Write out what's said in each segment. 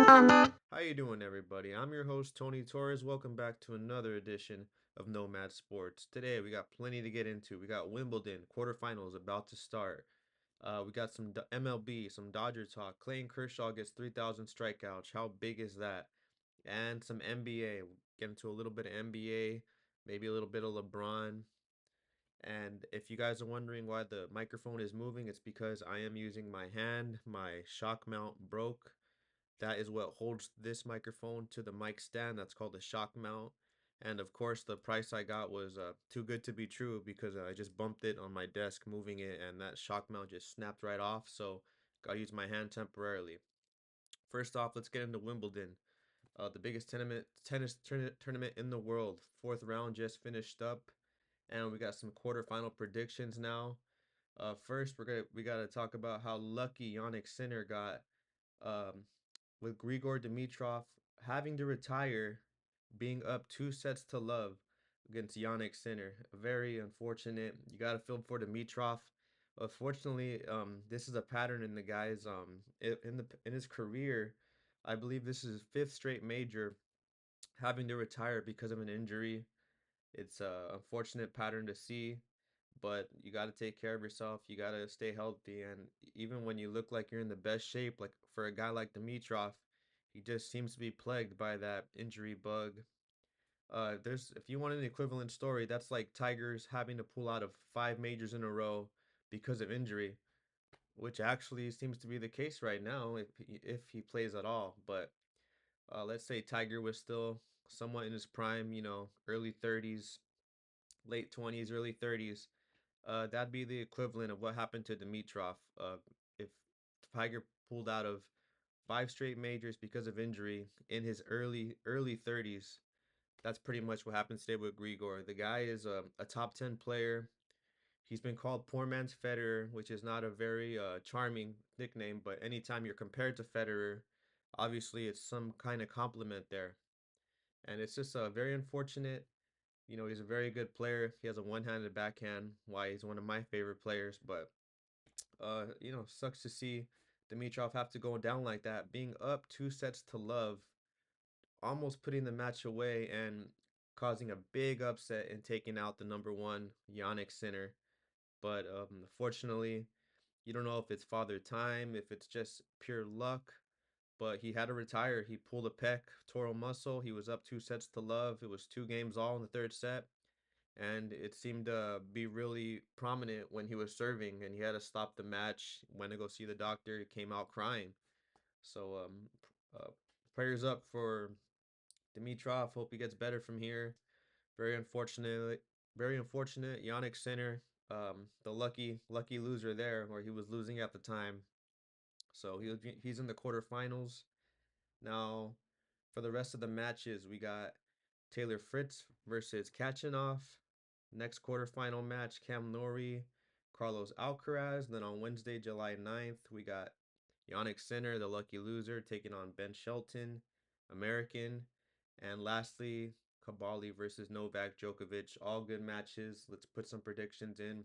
How you doing, everybody? I'm your host, Tony Torres. Welcome back to another edition of Nomad Sports. Today, we got plenty to get into. We got Wimbledon quarterfinals about to start. We got some MLB, some Dodger talk. Clayton Kershaw gets 3,000 strikeouts. How big is that? And some NBA. Get into a little bit of NBA, maybe a little bit of LeBron. And if you guys are wondering why the microphone is moving, it's because I am using my hand. My shock mount broke. That is what holds this microphone to the mic stand. That's called a shock mount. And of course, the price I got was too good to be true because I just bumped it on my desk, moving it, and that shock mount just snapped right off. So, gotta use my hand temporarily. First off, let's get into Wimbledon, the biggest tournament in the world. Fourth round just finished up, and we got some quarterfinal predictions now. First, we gotta talk about how lucky Yannick Sinner got um, with Grigor Dimitrov having to retire, being up 2 sets to love against Yannick Sinner. Very unfortunate. You got to feel for Dimitrov. Unfortunately, this is a pattern in the guy's in his career. I believe this is his fifth straight major having to retire because of an injury. It's a unfortunate pattern to see, but you got to take care of yourself. You got to stay healthy. And even when you look like you're in the best shape, like for a guy like Dimitrov, he just seems to be plagued by that injury bug. There's if you want an equivalent story, that's like Tigers having to pull out of 5 majors in a row because of injury, which actually seems to be the case right now if he plays at all. But let's say Tiger was still somewhat in his prime, early 30s, late 20s, early 30s. That'd be the equivalent of what happened to Dimitrov. If Tiger pulled out of 5 straight majors because of injury in his early 30s, that's pretty much what happens today with Grigor. The guy is a top 10 player. He's been called poor man's Federer, which is not a very charming nickname, but anytime you're compared to Federer, obviously it's some kind of compliment there. And it's just very unfortunate. He's a very good player. He has a one-handed backhand, why he's one of my favorite players. But sucks to see Dimitrov have to go down like that, being up 2 sets to love, almost putting the match away and causing a big upset and taking out the number one Yannick Sinner. But fortunately, you don't know if it's father time, if it's just pure luck. But he had to retire. He pulled a pec, tore a muscle. He was up 2 sets to love. It was 2 games all in the third set, and it seemed to be really prominent when he was serving, and he had to stop the match. Went to go see the doctor. He came out crying. So uh, prayers up for Dimitrov. Hope he gets better from here. Very unfortunate. Very unfortunate. Yannick Sinner, the lucky loser there, where he was losing at the time. So he's in the quarterfinals now. For the rest of the matches, we got Taylor Fritz versus Kachanov. Next quarterfinal match, Cam Norrie, Carlos Alcaraz. Then on Wednesday, July 9th, we got Yannick Sinner, the lucky loser, taking on Ben Shelton, American. And lastly, Kabali versus Novak Djokovic. All good matches. Let's put some predictions in.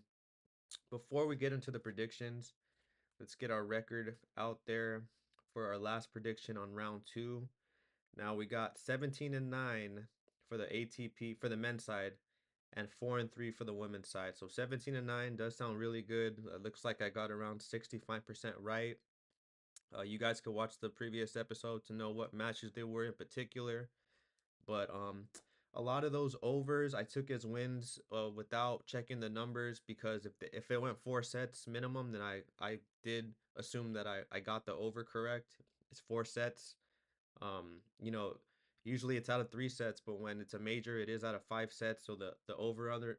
Before we get into the predictions, let's get our record out there for our last prediction on round two. Now we got 17-9 for the ATP for the men's side and 4-3 for the women's side. So 17-9 does sound really good. It looks like I got around 65% right. You guys could watch the previous episode to know what matches they were in particular. But a lot of those overs I took as wins without checking the numbers because if it went 4 sets minimum, then I did assume that I got the over correct. It's 4 sets. You know, usually it's out of 3 sets, but when it's a major, it is out of 5 sets. So the over under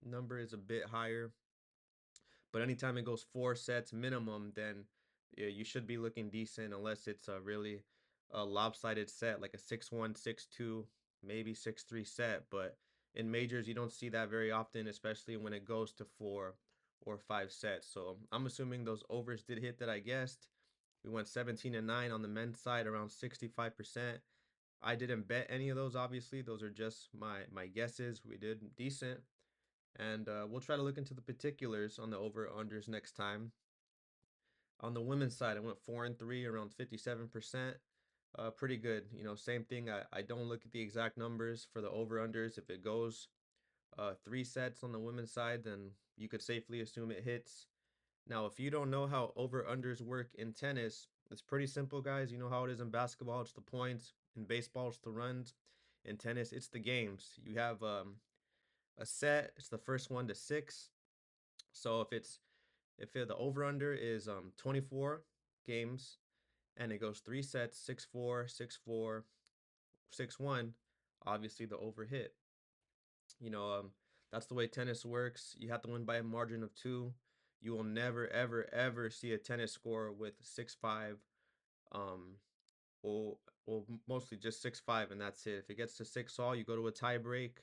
number is a bit higher. But anytime it goes 4 sets minimum, then yeah, you should be looking decent unless it's a really lopsided set, like a 6-1, 6-2, maybe 6-3 set. But in majors, you don't see that very often, especially when it goes to 4 or 5 sets. So I'm assuming those overs did hit that I guessed. We went 17-9 on the men's side, around 65%. I didn't bet any of those, obviously. Those are just my guesses. We did decent. And we'll try to look into the particulars on the over unders next time. On the women's side, I went 4-3, around 57%. Pretty good. Same thing. I don't look at the exact numbers for the over unders. If it goes 3 sets on the women's side, then you could safely assume it hits. Now, if you don't know how over unders work in tennis, it's pretty simple, guys. You know how it is in basketball, it's the points. In baseball, it's the runs. In tennis, it's the games. You have a set, it's the first one to six. So if the over under is 24 games and it goes 3 sets, 6-4, 6-4, 6-1, obviously the over hit. You know, that's the way tennis works. You have to win by a margin of two. You will never, ever, ever see a tennis score with 6-5, um, or mostly just 6-5, and that's it. If it gets to 6 all, you go to a tie break,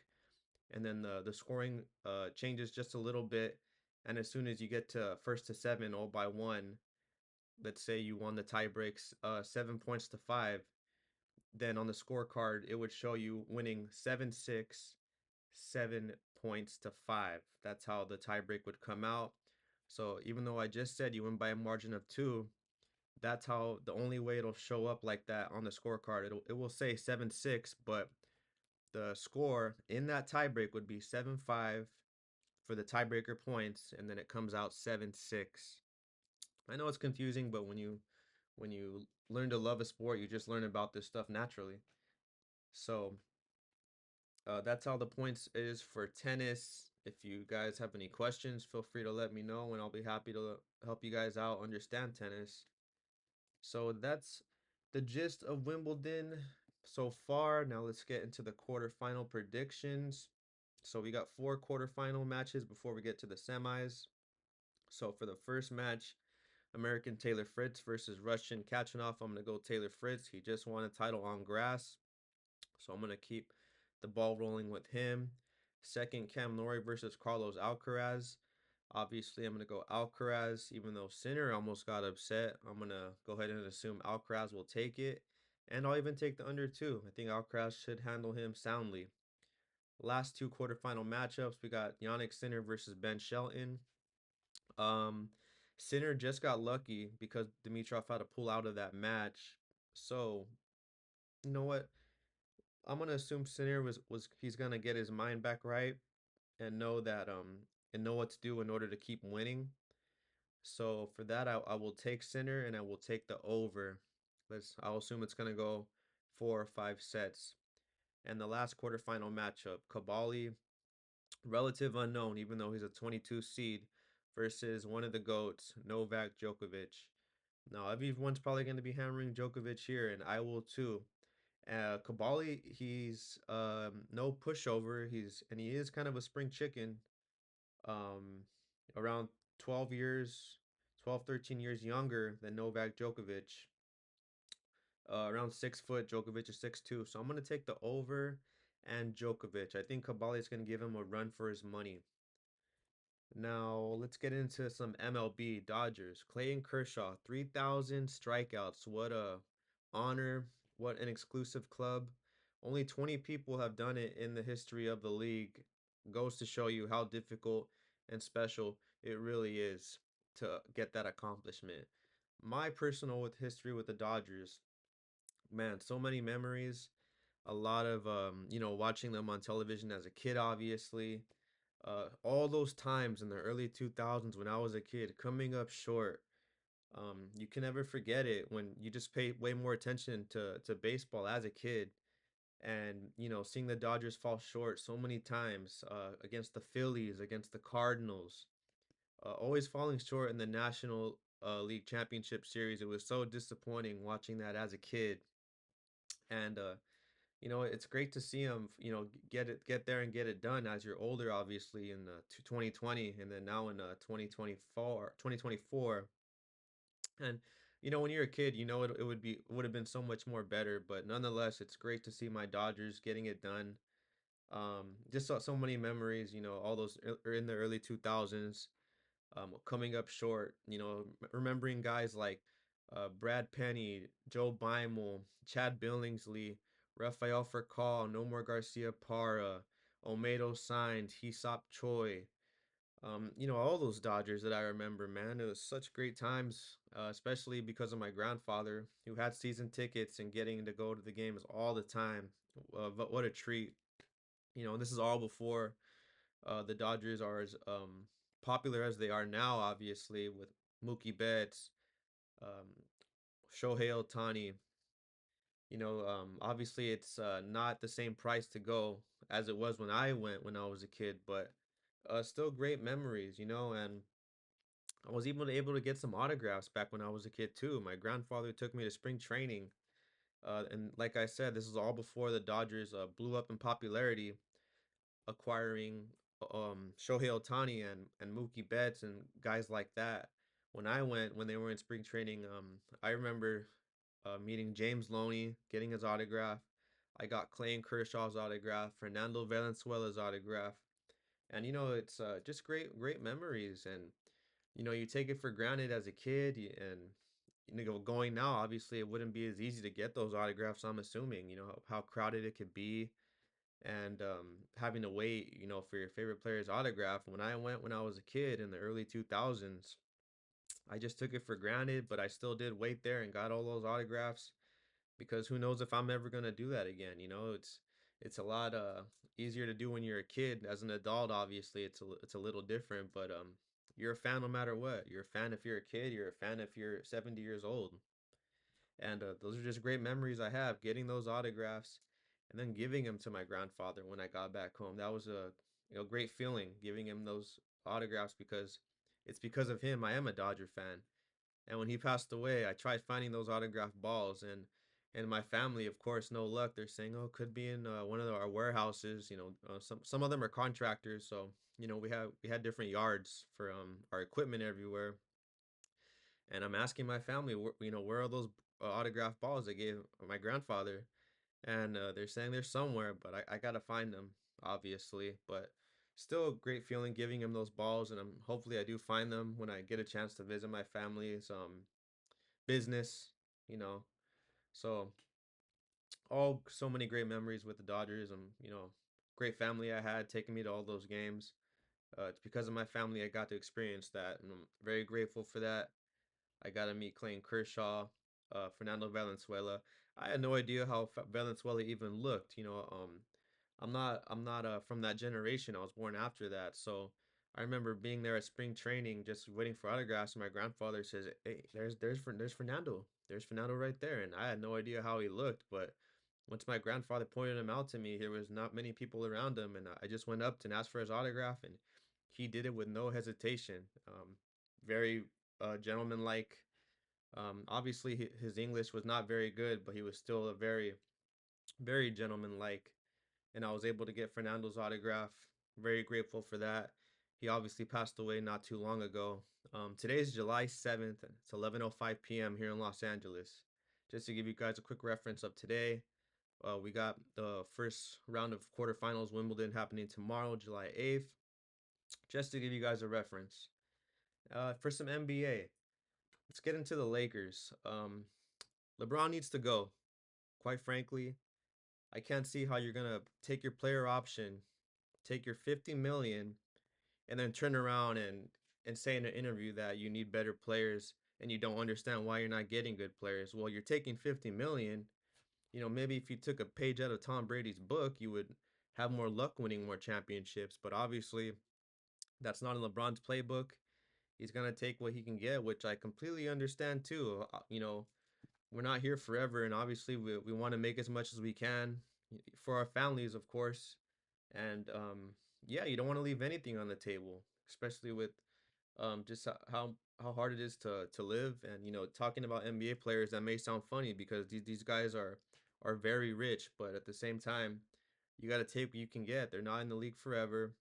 and then the scoring changes just a little bit. And as soon as you get to first to seven, all by one, let's say you won the tie breaks 7 points to five, then on the scorecard it would show you winning 7-6, 7 points to five. That's how the tiebreak would come out. So even though I just said you win by a margin of two, that's how the only way it'll show up like that on the scorecard. It will say 7-6, but the score in that tiebreak would be 7-5 for the tiebreaker points, and then it comes out 7-6. I know it's confusing, but when you learn to love a sport, you just learn about this stuff naturally. So that's how the points is for tennis. If you guys have any questions, feel free to let me know, and I'll be happy to help you guys out understand tennis. So that's the gist of Wimbledon so far. Now let's get into the quarterfinal predictions. So we got four quarterfinal matches before we get to the semis. So for the first match, American Taylor Fritz versus Russian Kachanov. I'm going to go Taylor Fritz. He just won a title on grass. So I'm going to keep the ball rolling with him. Second, Cam Norrie versus Carlos Alcaraz. Obviously, I'm going to go Alcaraz, even though Sinner almost got upset. I'm going to go ahead and assume Alcaraz will take it. And I'll even take the under two. I think Alcaraz should handle him soundly. Last two quarterfinal matchups, we got Yannick Sinner versus Ben Shelton. Um, Sinner just got lucky because Dimitrov had to pull out of that match. So, you know what? I'm gonna assume Sinner was he's gonna get his mind back right and know that and know what to do in order to keep winning. So for that, I will take Sinner and I will take the over. I'll assume it's gonna go 4 or 5 sets. And the last quarterfinal matchup, Kabali, relative unknown, even though he's a 22 seed, versus one of the GOATs, Novak Djokovic. Now, everyone's probably going to be hammering Djokovic here, and I will too. Kabali, he's no pushover. He is kind of a spring chicken. Um, Around 12 years, 12, 13 years younger than Novak Djokovic. Around 6 foot, Djokovic is 6'2". So I'm gonna take the over and Djokovic. I think Kabali is gonna give him a run for his money. Now, let's get into some MLB. Dodgers. Clayton Kershaw, 3,000 strikeouts. What a honor. What an exclusive club. Only 20 people have done it in the history of the league. Goes to show you how difficult and special it really is to get that accomplishment. My personal with history with the Dodgers, man, so many memories. A lot of watching them on television as a kid, obviously, all those times in the early 2000s when I was a kid coming up short. You can never forget it when you just pay way more attention to baseball as a kid, and seeing the Dodgers fall short so many times against the Phillies, against the Cardinals, always falling short in the National League Championship Series. It was so disappointing watching that as a kid, and it's great to see him, get there and get it done as you're older, obviously, in 2020, and then now in 2024. And when you're a kid, it would have been so much more better, but nonetheless, it's great to see my Dodgers getting it done. Just so many memories, all those in the early 2000s, coming up short, remembering guys like Brad Penny, Joe Beimel, Chad Billingsley, Rafael Furcal, Nomar Garcia Parra, Olmedo signed, Hisop Choi. All those Dodgers that I remember, man, it was such great times, especially because of my grandfather who had season tickets and getting to go to the games all the time. But what a treat. And this is all before the Dodgers are as popular as they are now, obviously, with Mookie Betts, um, Shohei Ohtani. Obviously it's not the same price to go as it was when I went when I was a kid, but still great memories, and I was even able to get some autographs back when I was a kid too. My grandfather took me to spring training, and like I said, this is all before the Dodgers blew up in popularity, acquiring Shohei Ohtani and Mookie Betts and guys like that. When I went, when they were in spring training, I remember meeting James Loney, getting his autograph. I got Clayton Kershaw's autograph, Fernando Valenzuela's autograph, and it's just great memories. And you take it for granted as a kid, and going now, obviously it wouldn't be as easy to get those autographs. I'm assuming how crowded it could be, and having to wait, for your favorite player's autograph. When I went when I was a kid in the early 2000s, I just took it for granted, but I still did wait there and got all those autographs because who knows if I'm ever gonna do that again. It's a lot easier to do when you're a kid. As an adult, obviously, it's a little different, but you're a fan no matter what. You're a fan if you're a kid. You're a fan if you're 70 years old. And those are just great memories I have getting those autographs and then giving them to my grandfather when I got back home. That was a great feeling giving him those autographs because it's because of him I am a Dodger fan. And when he passed away, I tried finding those autographed balls, and my family, of course, no luck. They're saying, "Oh, could be in one of our warehouses." Some of them are contractors, so we had different yards for our equipment everywhere. And I'm asking my family, where are those autographed balls they gave my grandfather? And they're saying they're somewhere, but I gotta find them, obviously. But still a great feeling giving him those balls, and hopefully I do find them when I get a chance to visit my family's business, you know. So all so many great memories with the Dodgers, and great family I had taking me to all those games. It's because of my family I got to experience that, and I'm very grateful for that. I got to meet Clayton Kershaw, Fernando Valenzuela. I had no idea how Valenzuela even looked. I'm not from that generation. I was born after that, so I remember being there at spring training, just waiting for autographs. And my grandfather says, "Hey, there's Fernando. There's Fernando right there." And I had no idea how he looked, but once my grandfather pointed him out to me, there was not many people around him, and I just went up and asked for his autograph, and he did it with no hesitation. Very gentlemanlike. Obviously, his English was not very good, but he was still a very gentlemanlike. And I was able to get Fernando's autograph. Very grateful for that. He obviously passed away not too long ago. Today is July 7th. It's 11:05 p.m. here in Los Angeles. Just to give you guys a quick reference of today, we got the first round of quarterfinals Wimbledon happening tomorrow, July 8th. Just to give you guys a reference. For some NBA, let's get into the Lakers. LeBron needs to go. Quite frankly, I can't see how you're gonna take your player option, take your 50 million, and then turn around and say in an interview that you need better players and you don't understand why you're not getting good players. Well, you're taking 50 million. Maybe if you took a page out of Tom Brady's book, you would have more luck winning more championships. But obviously, that's not in LeBron's playbook. He's gonna take what he can get, which I completely understand too. We're not here forever, and obviously we want to make as much as we can for our families, of course. And yeah, you don't want to leave anything on the table, especially with just how hard it is to live. And talking about NBA players, that may sound funny because these guys are very rich, but at the same time, you got to take what you can get. They're not in the league forever.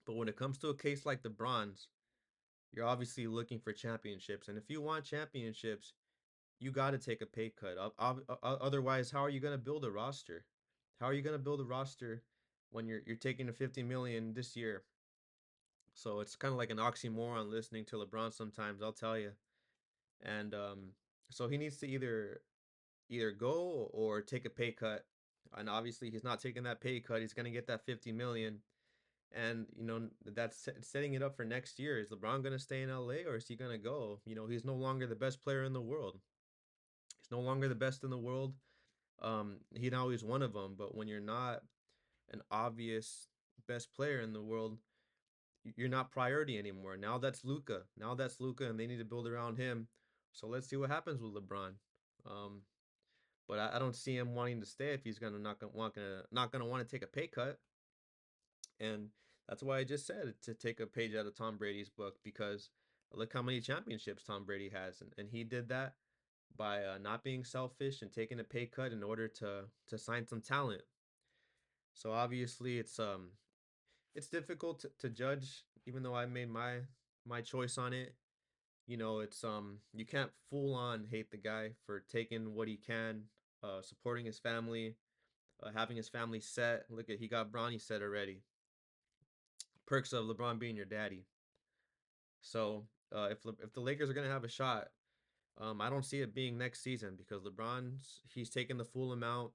But when it comes to a case like the Bronze, you're obviously looking for championships, and if you want championships, you got to take a pay cut. Otherwise, how are you going to build a roster? How are you going to build a roster when you're taking a 50 million this year? So it's kind of like an oxymoron listening to LeBron sometimes, I'll tell you. And so he needs to either go or take a pay cut. And obviously, he's not taking that pay cut. He's going to get that 50 million. And that's setting it up for next year. Is LeBron going to stay in LA or is he going to go? He's no longer the best player in the world. He's no longer the best in the world. He now is one of them, but when you're not an obvious best player in the world, you're not priority anymore. Now that's Luca. Now that's Luca, and they need to build around him. So let's see what happens with LeBron. Um, but I don't see him wanting to stay if he's gonna not gonna want to take a pay cut. And that's why I just said to take a page out of Tom Brady's book, because look how many championships Tom Brady has, and he did that by not being selfish and taking a pay cut in order to sign some talent. So obviously it's difficult to judge, even though I made my choice on it. It's you can't full on hate the guy for taking what he can, supporting his family, having his family set. Look at, he got Bronny set already. Perks of LeBron being your daddy. So if the Lakers are gonna have a shot, I don't see it being next season because he's taken the full amount,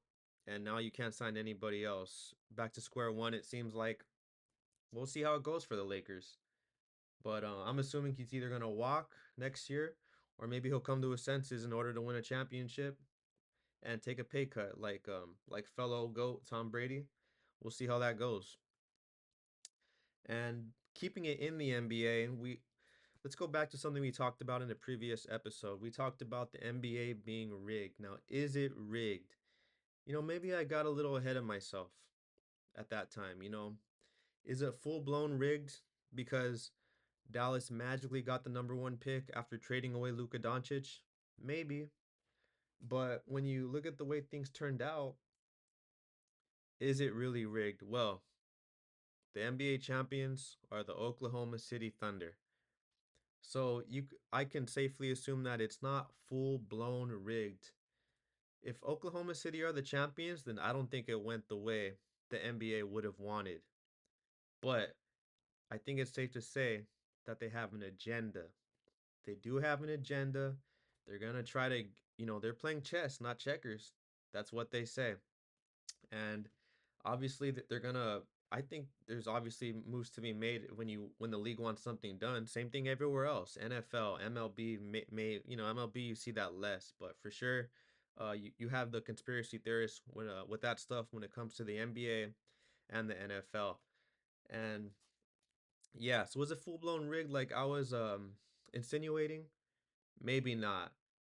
and now you can't sign anybody else. Back to square one. It seems like we'll see how it goes for the Lakers. But I'm assuming he's either gonna walk next year, or maybe he'll come to his senses in order to win a championship and take a pay cut, like fellow GOAT Tom Brady. We'll see how that goes. And keeping it in the NBA, let's go back to something we talked about in a previous episode. We talked about the NBA being rigged. Now, is it rigged? Maybe I got a little ahead of myself at that time. Is it full blown rigged because Dallas magically got the number one pick after trading away Luka Doncic? Maybe. But when you look at the way things turned out, is it really rigged? Well, the NBA champions are the Oklahoma City Thunder. So I can safely assume that it's not full blown rigged. If Oklahoma City are the champions, then I don't think it went the way the NBA would have wanted. But I think it's safe to say that they have an agenda. They do have an agenda. They're going to try to, they're playing chess, not checkers. That's what they say. And obviously they're going to, I think there's obviously moves to be made when the league wants something done. Same thing everywhere else. NFL, MLB MLB you see that less, but for sure you have the conspiracy theorists with that stuff when it comes to the NBA and the NFL. And yeah, so was it full blown rigged like I was insinuating? Maybe not.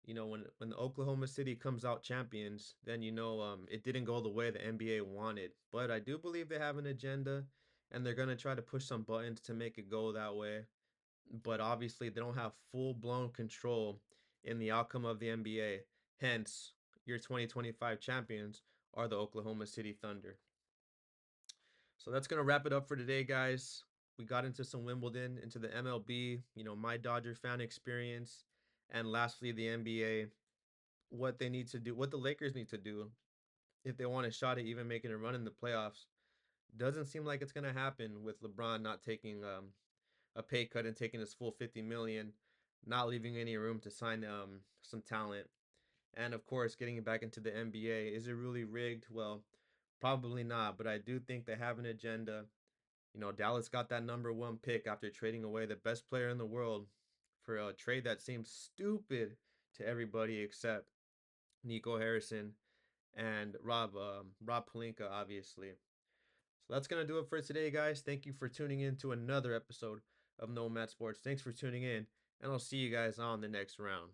When the Oklahoma City comes out champions, then it didn't go the way the NBA wanted. But I do believe they have an agenda, and they're gonna try to push some buttons to make it go that way. But obviously, they don't have full blown control in the outcome of the NBA. Hence, your 2025 champions are the Oklahoma City Thunder. So that's gonna wrap it up for today, guys. We got into some Wimbledon, into the MLB, my Dodger fan experience, and lastly the NBA, what they need to do, what the Lakers need to do if they want a shot at even making a run in the playoffs. Doesn't seem like it's gonna happen with LeBron not taking a pay cut and taking his full 50 million, not leaving any room to sign some talent. And of course, getting back into the NBA, is it really rigged? Well, probably not, but I do think they have an agenda. Dallas got that number one pick after trading away the best player in the world for a trade that seems stupid to everybody except Nico Harrison and Rob Pelinka, obviously. So that's gonna do it for today, guys. Thank you for tuning in to another episode of Nomad Sports. Thanks for tuning in, and I'll see you guys on the next round.